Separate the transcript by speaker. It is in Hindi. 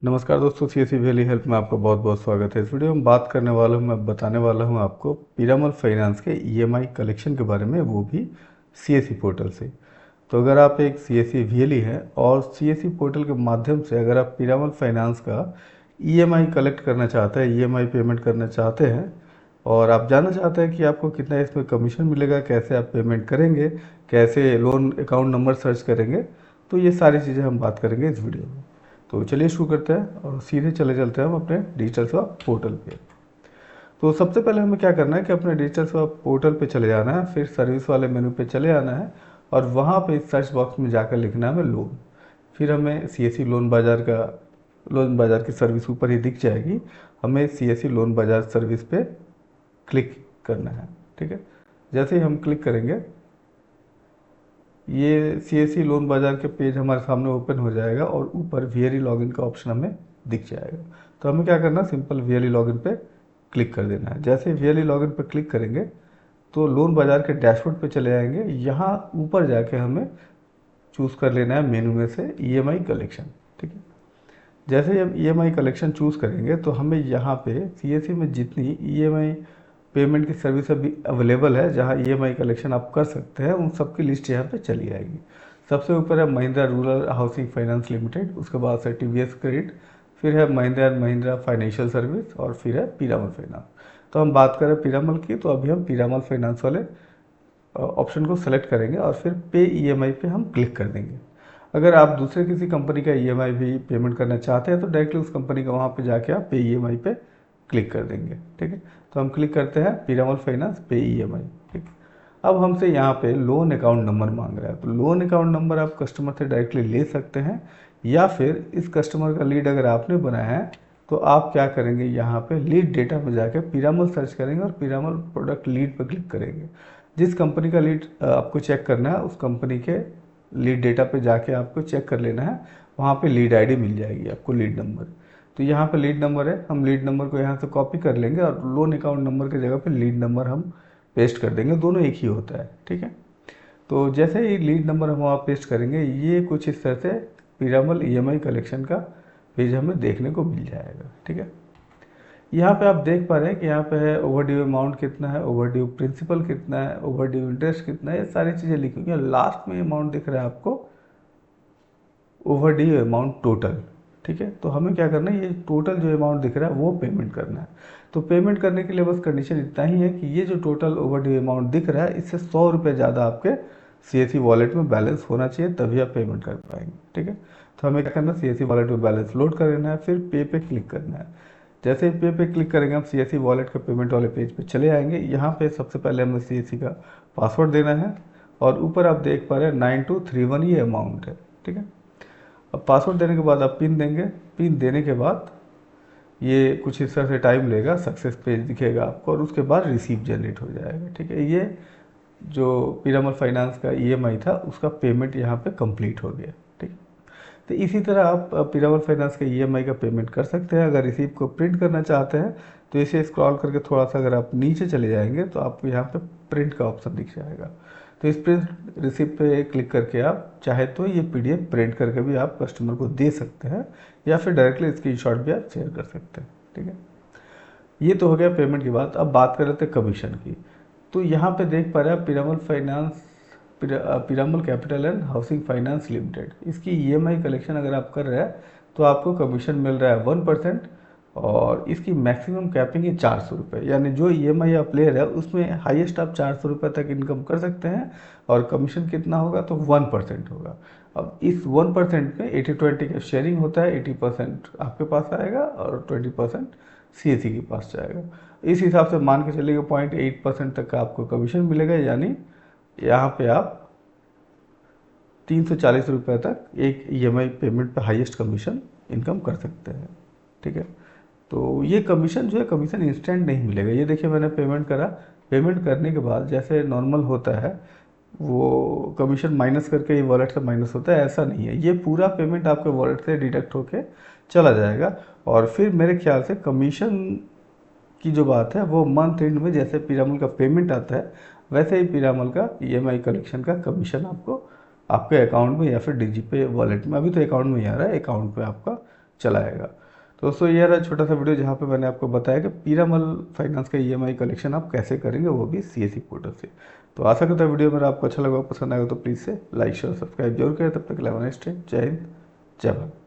Speaker 1: नमस्कार दोस्तों, सीएससी वैली हेल्प में आपका बहुत बहुत स्वागत है। इस वीडियो में बात करने वाला हूँ, मैं बताने वाला हूँ आपको पीरामल फाइनेंस के ईएमआई कलेक्शन के बारे में, वो भी सीएससी पोर्टल से। तो अगर आप एक सीएससी वैली हैं और सीएससी पोर्टल के माध्यम से अगर आप पीरामल फाइनेंस का ईएमआई कलेक्ट करना चाहते हैं, ईएमआई पेमेंट करना चाहते हैं और आप जानना चाहते हैं कि आपको कितना इसमें कमीशन मिलेगा, कैसे आप पेमेंट करेंगे, कैसे लोन अकाउंट नंबर सर्च करेंगे, तो ये सारी चीज़ें हम बात करेंगे इस वीडियो में। तो चलिए शुरू करते हैं और सीधे चले चलते हैं हम अपने डिजिटल सेवा पोर्टल पे। तो सबसे पहले हमें क्या करना है कि अपने डिजिटल सेवा पोर्टल पे चले जाना है, फिर सर्विस वाले मेनू पे चले आना है और वहाँ पे सर्च बॉक्स में जाकर लिखना है हमें लोन। फिर हमें सीएससी लोन बाज़ार की सर्विस ऊपर ही दिख जाएगी। हमें सीएससी लोन बाज़ार सर्विस पे क्लिक करना है। ठीक है, जैसे ही हम क्लिक करेंगे ये सीएससी लोन बाज़ार के पेज हमारे सामने ओपन हो जाएगा और ऊपर वीआरई लॉगिन का ऑप्शन हमें दिख जाएगा। तो हमें क्या करना है, सिंपल वीआरई लॉगिन पे क्लिक कर देना है। जैसे ही वीआरई लॉगिन पे क्लिक करेंगे तो लोन बाज़ार के डैशबोर्ड पे चले जाएंगे। यहाँ ऊपर जाके हमें चूज़ कर लेना है मेनू में से ईएमआई कलेक्शन। ठीक है, जैसे ही हम ईएमआई कलेक्शन चूज़ करेंगे तो हमें यहाँ पे सीएससी में जितनी ईएमआई पेमेंट की सर्विस अभी अवेलेबल है, जहाँ ईएमआई कलेक्शन आप कर सकते हैं, उन सब की लिस्ट यहाँ पे चली आएगी। सबसे ऊपर है Mahindra rural housing finance limited, उसके बाद से टीवीएस क्रेडिट, फिर है Mahindra and Mahindra financial service और फिर है पीरामल फाइनेंस। तो हम बात करें पीरामल की, तो अभी हम पीरामल फाइनेंस वाले ऑप्शन को सेलेक्ट करेंगे और फिर पे ईएमआई पे हम क्लिक कर देंगे। अगर आप दूसरे किसी कंपनी का ईएमआई भी पेमेंट करना चाहते हैं तो डायरेक्टली उस कंपनी का वहाँ पे जाके आप पे ईएमआई पे क्लिक कर देंगे। ठीक है, तो हम क्लिक करते हैं पीरामल फाइनेंस पे ईएमआई। ठीक, अब हमसे यहाँ पे लोन अकाउंट नंबर मांग रहा है, तो लोन अकाउंट नंबर आप कस्टमर से डायरेक्टली ले सकते हैं या फिर इस कस्टमर का लीड अगर आपने बनाया है तो आप क्या करेंगे, यहाँ पे लीड डेटा में जाके पीरामल सर्च करेंगे और पीरामल प्रोडक्ट लीड पर क्लिक करेंगे। जिस कंपनी का लीड आपको चेक करना है उस कंपनी के लीड डेटा पे जाके आपको चेक कर लेना है। वहाँ पे लीड आईडी मिल जाएगी आपको, लीड नंबर। तो यहाँ पे लीड नंबर है, हम लीड नंबर को यहाँ से कॉपी कर लेंगे और लोन अकाउंट नंबर की जगह पे लीड नंबर हम पेस्ट कर देंगे, दोनों एक ही होता है। ठीक है, तो जैसे ही लीड नंबर हम वहाँ पेस्ट करेंगे, ये कुछ इस तरह से पीरामल ईएमआई कलेक्शन का पेज हमें देखने को मिल जाएगा। ठीक है, यहाँ पे आप देख पा रहे हैं कि यहाँ पे है ओवर ड्यू अमाउंट कितना है, ओवर ड्यू प्रिंसिपल कितना है, ओवर ड्यू इंटरेस्ट कितना है, ये सारी चीज़ें लिखी हुई हैं। लास्ट में अमाउंट दिख रहा है आपको ओवर ड्यू अमाउंट टोटल। ठीक है, तो हमें क्या करना है, ये टोटल जो अमाउंट दिख रहा है वो पेमेंट करना है। तो पेमेंट करने के लिए बस कंडीशन इतना ही है कि ये जो टोटल ओवर ड्यू अमाउंट दिख रहा है इससे 100 रुपये ज़्यादा आपके सीएससी वॉलेट में बैलेंस होना चाहिए, तभी आप पेमेंट कर पाएंगे। ठीक है, तो हमें क्या करना है, सीएससी वॉलेट में बैलेंस लोड कर लेना है, फिर पे पे क्लिक करना है। जैसे ही पे क्लिक करेंगे हम सीएससी वॉलेट के पेमेंट वाले पेज पे चले आएंगे। यहाँ पे सबसे पहले हमें सीएससी का पासवर्ड देना है और ऊपर आप देख पा रहे हैं 9231 ये अमाउंट है। ठीक है, अब पासवर्ड देने के बाद आप पिन देंगे। पिन देने के बाद ये कुछ इस तरह से टाइम लेगा, सक्सेस पेज दिखेगा आपको और उसके बाद रिसीप जनरेट हो जाएगा। ठीक है, ये जो पीरामल फाइनेंस का ईएमआई था उसका पेमेंट यहाँ पे कंप्लीट हो गया। ठीक है, तो इसी तरह आप पीरामल फाइनेंस के ईएमआई का पेमेंट कर सकते हैं। अगर रिसीप्ट को प्रिंट करना चाहते हैं तो इसे स्क्रॉल करके थोड़ा सा अगर आप नीचे चले जाएंगे तो आपको यहाँ पे प्रिंट का ऑप्शन दिख जाएगा। तो इस प्रिंट रिसिप्ट पे क्लिक करके आप चाहे तो ये पीडीएफ प्रिंट करके भी आप कस्टमर को दे सकते हैं या फिर डायरेक्टली स्क्रीनशॉट भी आप शेयर कर सकते हैं। ठीक है, ये तो हो गया पेमेंट की बात। अब बात कर लेते हैं कमीशन की। तो यहाँ पे देख पा रहे हैं Piramal capital and housing finance limited, इसकी ईएमआई कलेक्शन अगर आप कर रहे हैं तो आपको कमीशन मिल रहा है 1% और इसकी मैक्सिमम कैपिंग है 400 रुपये। यानी जो ईएमआई आप ले रहे हैं उसमें हाईएस्ट आप 400 रुपये तक इनकम कर सकते हैं और कमीशन कितना होगा, तो 1% होगा। अब इस 1% में 80-20 का शेयरिंग होता है, 80% आपके पास आएगा और 20% सीएससी के पास जाएगा। इस हिसाब से मान के चलिएगा 0.8% तक का आपको कमीशन मिलेगा, यानी यहाँ पे आप 340 रुपये तक एक ईएमआई पेमेंट पे हाईएस्ट कमीशन इनकम कर सकते हैं। ठीक है, तो ये कमीशन जो है, कमीशन इंस्टेंट नहीं मिलेगा। ये देखिए मैंने पेमेंट करा, पेमेंट करने के बाद जैसे नॉर्मल होता है वो कमीशन माइनस करके ये वॉलेट से माइनस होता है, ऐसा नहीं है। ये पूरा पेमेंट आपके वॉलेट से डिडक्ट होके चला जाएगा और फिर मेरे ख्याल से कमीशन की जो बात है वो मंथ एंड में जैसे पीरामल का पेमेंट आता है वैसे ही पीरामल का ईएमआई कलेक्शन का कमीशन आपको आपके अकाउंट में या फिर डीजीपे वॉलेट में, अभी तो अकाउंट में ही आ रहा है, अकाउंट पे आपका चलाएगा। तो दोस्तों ये रहा छोटा सा वीडियो जहाँ पे मैंने आपको बताया कि पीरामल फाइनेंस का ईएमआई कलेक्शन आप कैसे करेंगे, वो भी सीएससी पोर्टल से। तो आशा करता है वीडियो मेरा आपको अच्छा लगा, पसंद आएगा तो प्लीज़ से लाइक शेयर सब्सक्राइब जरूर करें। तब तक के लिए जय हिंद, जय भारत।